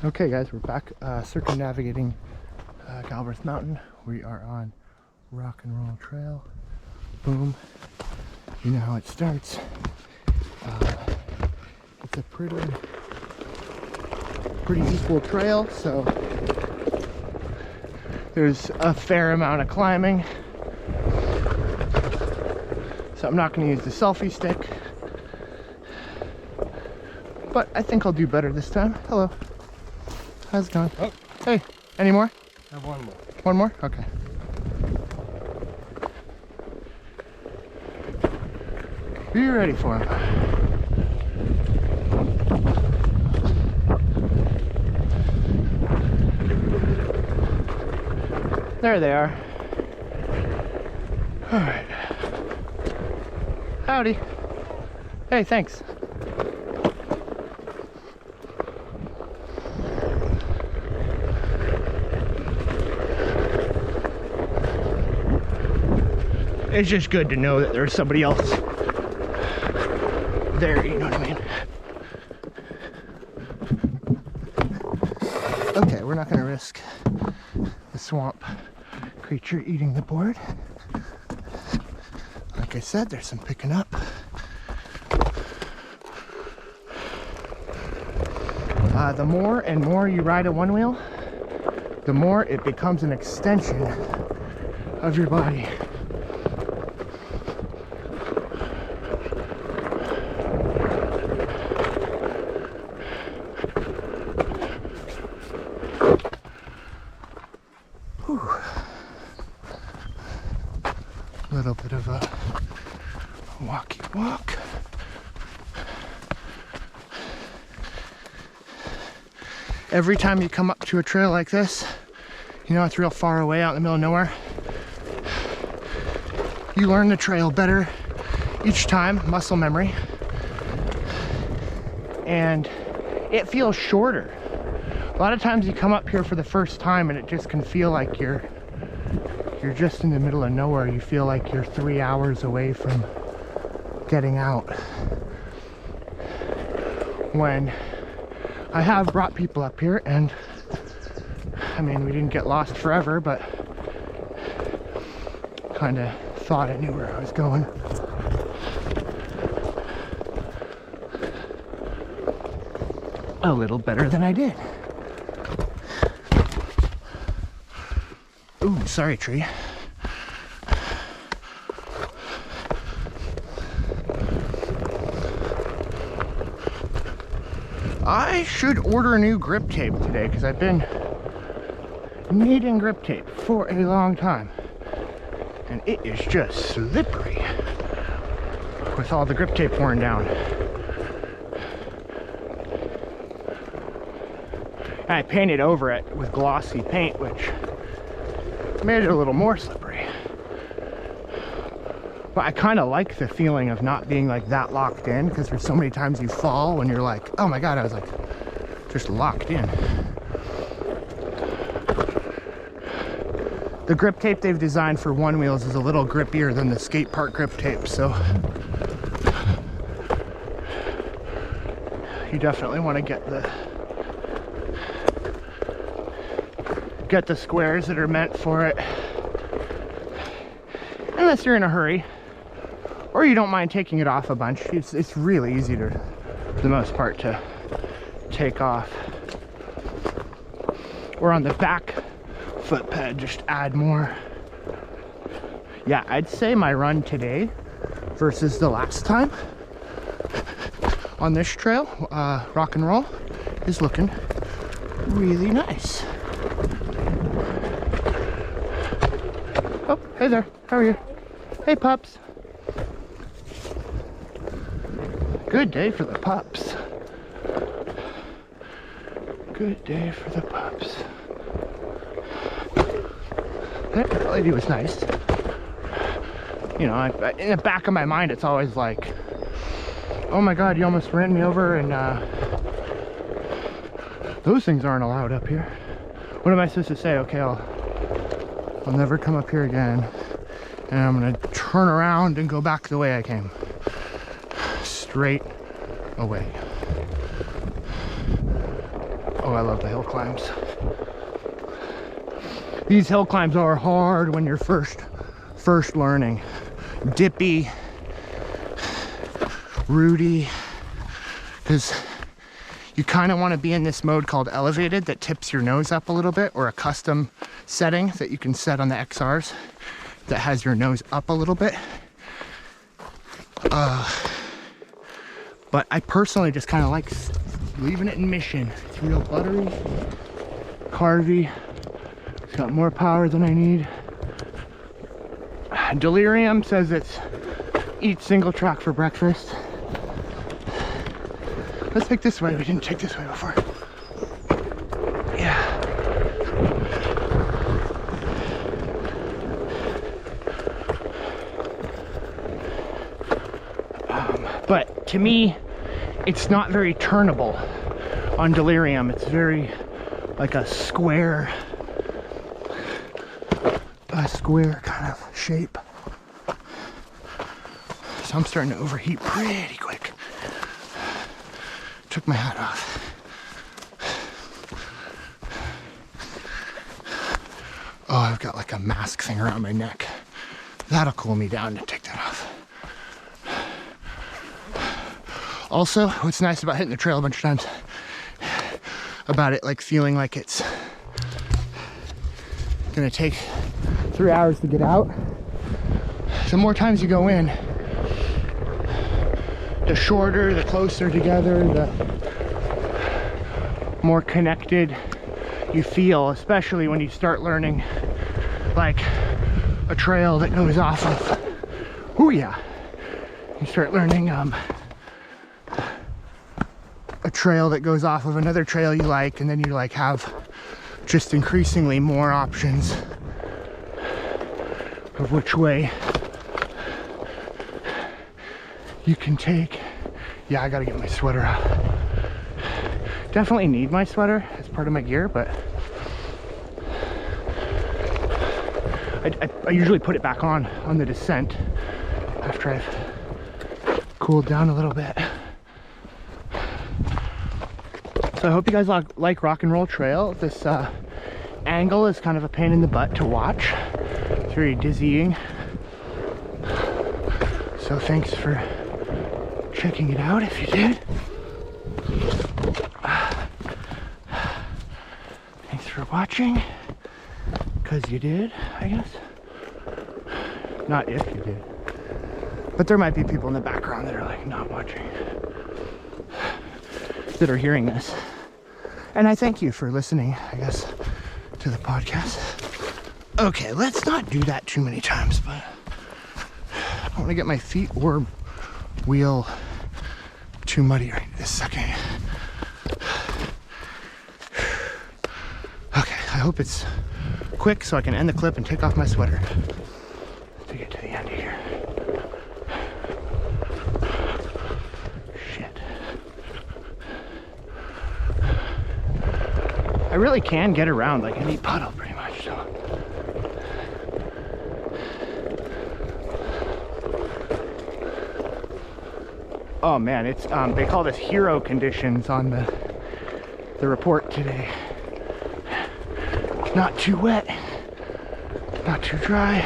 Okay guys, we're back circumnavigating Galbraith Mountain. We are on Rock and Roll Trail. Boom. You know how it starts. It's a pretty equal trail, so there's a fair amount of climbing. So I'm not going to use the selfie stick, but I think I'll do better this time. Hello. How's it going? Oh. Hey, any more? I have one more. One more? Okay. Be ready for him. There they are. All right. Howdy. Hey, thanks. It's just good to know that there's somebody else there, you know what I mean? Okay, we're not gonna risk the swamp creature eating the board. Like I said, there's some picking up. The more and more you ride a one wheel, the more it becomes an extension of your body. A little bit of a walky walk. Every time you come up to a trail like this, you know it's real far away out in the middle of nowhere. You learn the trail better each time, muscle memory. And it feels shorter. A lot of times you come up here for the first time and it just can feel like you're just in the middle of nowhere. You feel like you're 3 hours away from getting out. When I have brought people up here, and I mean, we didn't get lost forever, but kind of thought I knew where I was going. A little better than I did. Ooh, sorry, tree. I should order new grip tape today because I've been needing grip tape for a long time. And it is just slippery with all the grip tape worn down. And I painted over it with glossy paint, which made it a little more slippery. But I kind of like the feeling of not being like that locked in, because there's so many times you fall when you're like, oh my god, I was like just locked in. The grip tape they've designed for one wheels is a little grippier than the skate park grip tape, so you definitely want to get the squares that are meant for it, unless you're in a hurry or you don't mind taking it off a bunch. It's really easy to, for the most part, to take off. Or on the back foot pad, just add more. Yeah, I'd say my run today versus the last time on this trail, Rock and Roll, is looking really nice. Oh, hey there, how are you? Hey pups. Good day for the pups. Good day for the pups. That lady was nice. You know, in the back of my mind, it's always like, oh my god, you almost ran me over, and those things aren't allowed up here. What am I supposed to say? Okay, I'll never come up here again, and I'm gonna turn around and go back the way I came. Straight away. Oh, I love the hill climbs. These hill climbs are hard when you're first learning. Dippy, rowdy, because you kind of want to be in this mode called elevated that tips your nose up a little bit, or a custom setting that you can set on the XRs that has your nose up a little bit. But I personally just kind of like leaving it in mission. It's real buttery, carvy. It's got more power than I need. Delirium says it's eat single track for breakfast. Let's take this way. We didn't take this way before. Yeah. But to me, it's not very turnable on Delirium. It's very like a square kind of shape. So I'm starting to overheat pretty quick. Took my hat off. Oh, I've got like a mask thing around my neck. That'll cool me down to take that off. Also, what's nice about hitting the trail a bunch of times, about it like feeling like it's gonna take 3 hours to get out. The more times you go in, the shorter, the closer together, the more connected you feel, especially when you start learning like a trail that goes off of, oh yeah, you start learning a trail that goes off of another trail you like, and then you like have just increasingly more options of which way you can take. Yeah, I gotta get my sweater out. Definitely need my sweater as part of my gear, but I usually put it back on the descent after I've cooled down a little bit. So I hope you guys like Rock and Roll Trail. This angle is kind of a pain in the butt to watch. It's very dizzying. So thanks for checking it out if you did. Thanks for watching, because you did, I guess. Not if you did. But there might be people in the background that are like not watching, that are hearing this. And I thank you for listening, I guess, to the podcast. Okay, let's not do that too many times, but I don't want to get my feet or wheel too muddy right this second. Okay, I hope it's quick so I can end the clip and take off my sweater to get to the end here. Shit. I really can get around like any puddle pretty much, so. Oh man, it's they call this hero conditions on the report today. Not too wet, not too dry.